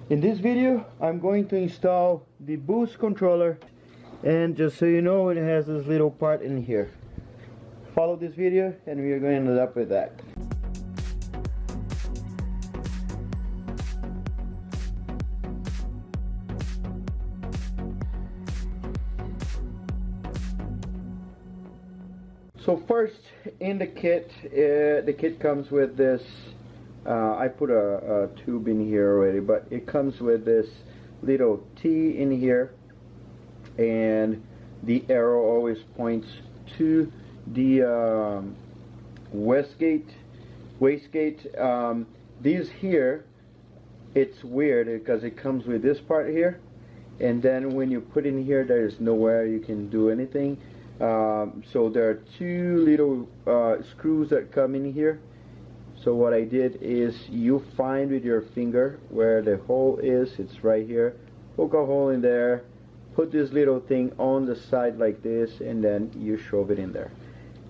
In this video, I'm going to install the boost controller, and just so you know, it has this little part in here. Follow this video and we are going to end up with that. So first, in the kit comes with this. I put a tube in here already, but it comes with this little T in here, and the arrow always points to the wastegate. These here, it's weird because it comes with this part here, and then when you put in here, there is nowhere you can do anything. So there are two little screws that come in here. So what I did is, you find with your finger where the hole is. It's right here. Poke a hole in there, put this little thing on the side like this, and then you shove it in there.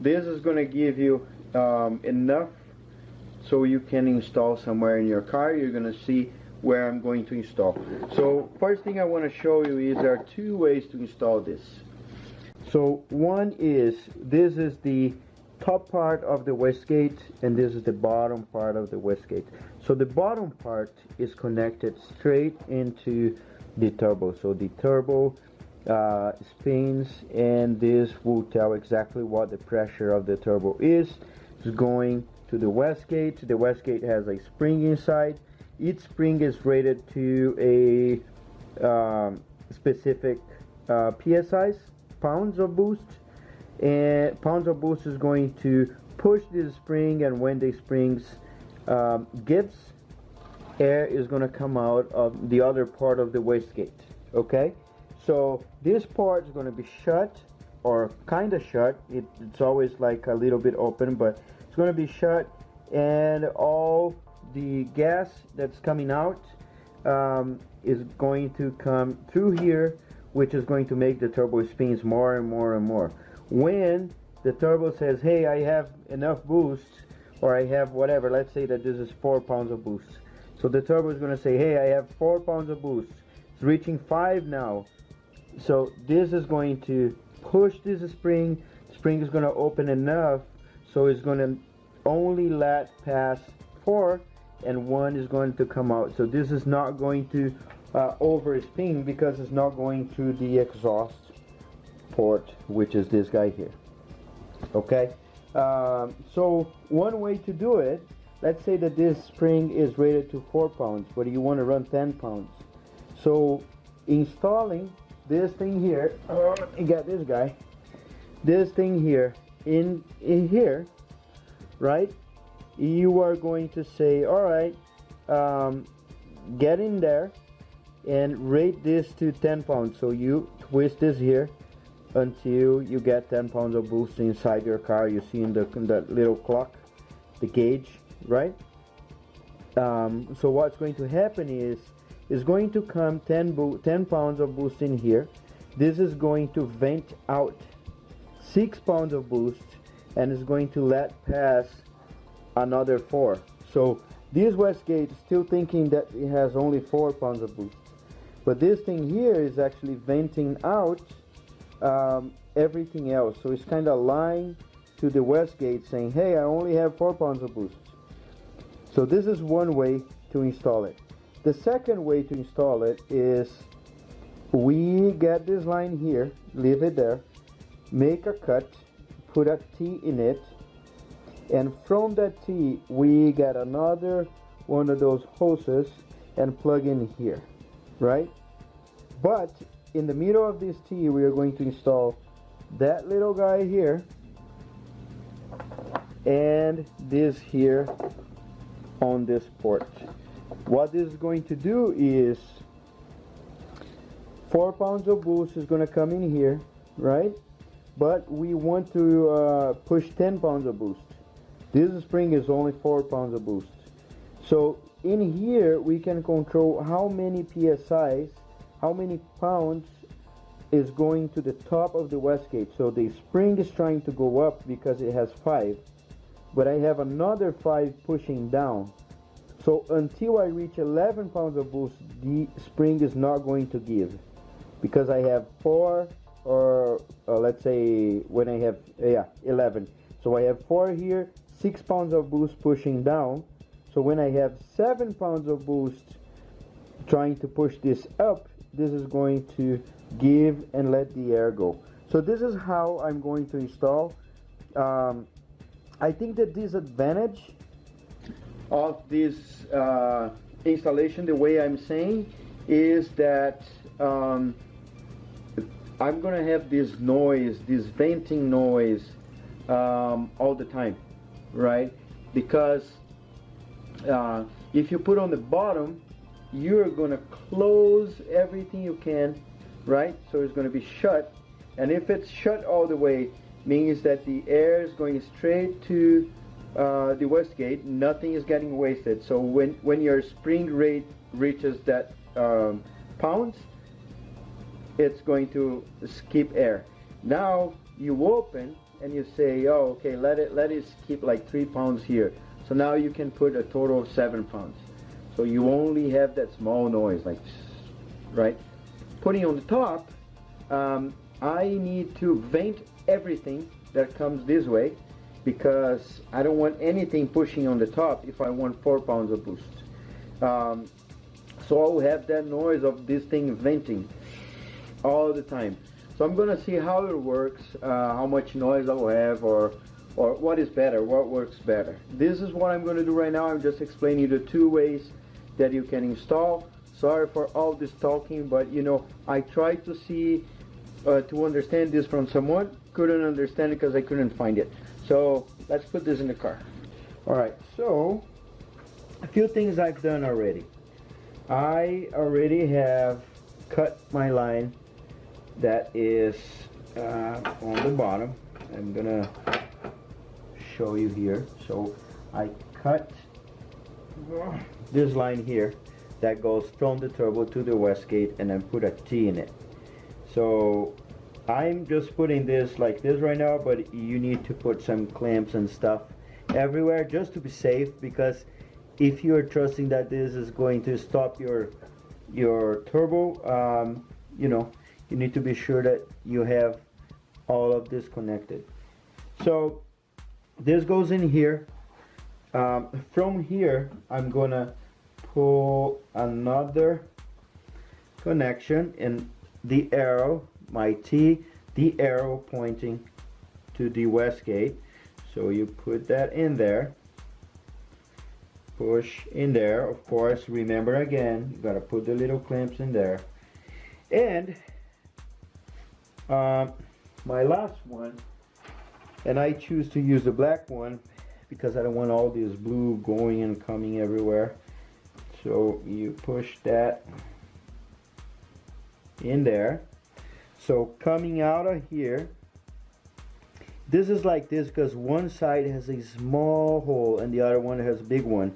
This is going to give you enough so you can install somewhere in your car. You're going to see where I'm going to install. So first thing I want to show you is there are two ways to install this. So one is, this is the top part of the wastegate, and this is the bottom part of the wastegate. So the bottom part is connected straight into the turbo. So the turbo spins, and this will tell exactly what the pressure of the turbo is. It's going to the wastegate. The wastegate has a spring inside. Each spring is rated to a specific PSIs, pounds of boost. And pounds of boost is going to push this spring, and when the springs gives, air is going to come out of the other part of the wastegate. Okay, so this part is going to be shut, or kind of shut. It's always like a little bit open, but it's going to be shut, and all the gas that's coming out is going to come through here, which is going to make the turbo spins more and more and more. When the turbo says, hey, I have enough boost, or I have whatever, let's say that this is 4 pounds of boost. So the turbo is going to say, hey, I have 4 pounds of boost. It's reaching 5 now. So this is going to push this spring. Spring is going to open enough, so it's going to only let pass 4, and 1 is going to come out. So this is not going to overspin, because it's not going through the exhaust port, which is this guy here. Okay, so one way to do it, let's say that this spring is rated to 4 pounds, but you want to run 10 pounds. So installing this thing here, you got this guy, this thing here in here, right? You are going to say, all right, get in there and rate this to 10 pounds. So you twist this here until you get 10 pounds of boost inside your car. You see in that little clock, the gauge, right? So what's going to happen is going to come 10 pounds of boost in here. This is going to vent out 6 pounds of boost, and is going to let pass another 4. So this wastegate is still thinking that it has only 4 pounds of boost, but this thing here is actually venting out everything else. So it's kind of lying to the wastegate saying, hey, I only have 4 pounds of boost. So this is one way to install it. The second way to install it is, we get this line here, leave it there, make a cut, put a T in it, and from that T we get another one of those hoses and plug in here, right? But in the middle of this T, we are going to install that little guy here, and this here on this port. What this is going to do is, 4 pounds of boost is going to come in here, right? But we want to push 10 pounds of boost. This spring is only 4 pounds of boost. So in here we can control how many PSIs, how many pounds is going to the top of the wastegate. So the spring is trying to go up because it has 5, but I have another 5 pushing down. So until I reach 11 pounds of boost, the spring is not going to give, because I have 4, or let's say when I have 11. So I have 4 here, 6 pounds of boost pushing down. So when I have 7 pounds of boost trying to push this up, this is going to give and let the air go. So this is how I'm going to install. I think the disadvantage of this installation, the way I'm saying, is that I'm gonna have this noise, this venting noise, all the time, right? Because if you put on the bottom, you're gonna close everything you can, right? So it's gonna be shut, and if it's shut all the way, means that the air is going straight to the wastegate. Nothing is getting wasted. So when your spring rate reaches that pounds, it's going to skip air. Now you open and you say, oh, okay, let it skip like 3 pounds here. So now you can put a total of 7 pounds. So you only have that small noise, like, right? Putting on the top, I need to vent everything that comes this way, because I don't want anything pushing on the top if I want 4 pounds of boost. So I'll have that noise of this thing venting all the time. So I'm gonna see how it works, how much noise I'll have, or what is better, what works better. This is what I'm gonna do right now. I'm just explaining you the 2 ways that you can install. Sorry for all this talking, but you know, I tried to see to understand this from someone. Couldn't understand it because I couldn't find it. So let's put this in the car. Alright, so a few things I've done already. I already have cut my line that is on the bottom. I'm gonna show you here. So I cut this line here that goes from the turbo to the wastegate, and then put a T in it. So I'm just putting this like this right now, but you need to put some clamps and stuff everywhere just to be safe, because if you're trusting that this is going to stop your turbo, you know, you need to be sure that you have all of this connected. So this goes in here. From here I'm gonna pull another connection, and the arrow, my T, the arrow pointing to the wastegate. So you put that in there, push in there. Of course, remember again, you gotta put the little clamps in there. And my last one, and I choose to use the black one because I don't want all this blue going and coming everywhere. So you push that in there. So coming out of here, this is like this because one side has a small hole and the other one has a big one.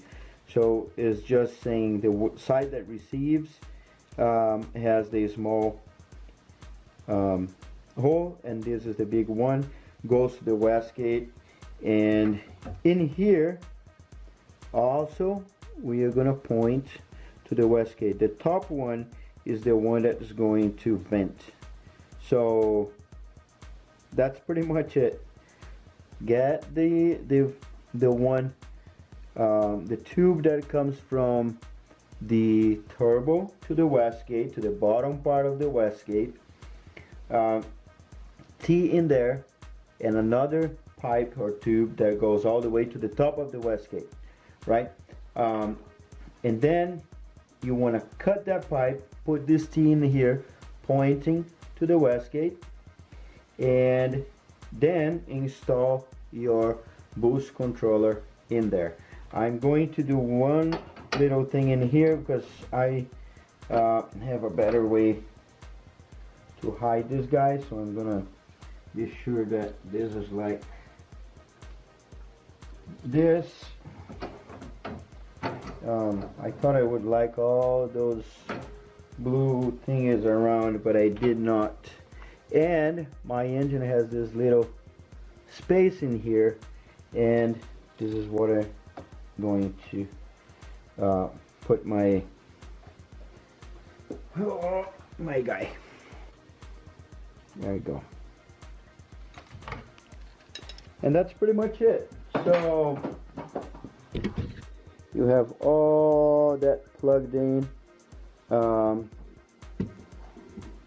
So it's just saying the side that receives has the small hole, and this is the big one, goes to the wastegate. And in here also we are gonna point to the wastegate. The top one is the one that is going to vent. So that's pretty much it. Get the one, the tube that comes from the turbo to the wastegate, to the bottom part of the wastegate, T in there, and another pipe or tube that goes all the way to the top of the wastegate, right? And then you want to cut that pipe, put this T in here pointing to the wastegate, and then install your boost controller in there. I'm going to do one little thing in here because I have a better way to hide this guy, so I'm gonna be sure that this is like this. I thought I would like all those blue thingies around, but I did not. And my engine has this little space in here, and this is what I'm going to put my guy. There you go. And that's pretty much it. So you have all that plugged in.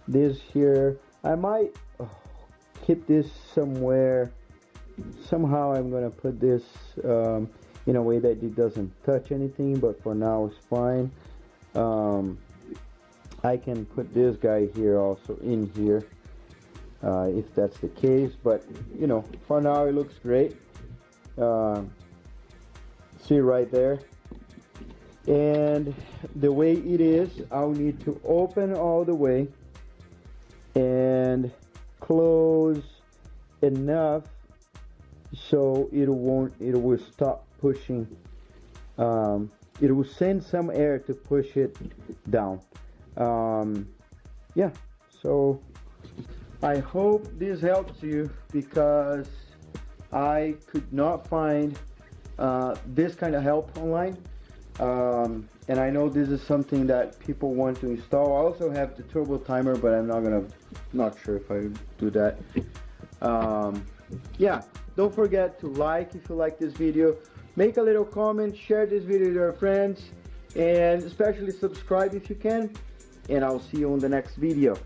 This here, I might keep this somewhere. Somehow I'm gonna put this in a way that it doesn't touch anything, but for now it's fine. I can put this guy here also in here if that's the case, but you know, for now it looks great. See right there. And the way it is, I'll need to open all the way and close enough so it will stop pushing. It will send some air to push it down. Yeah, so I hope this helps you, because I could not find this kind of help online. And I know this is something that people want to install. I also have the turbo timer, but I'm not sure if I do that. Yeah, don't forget to like if you like this video, make a little comment, share this video with your friends, and especially subscribe if you can, and I'll see you on the next video.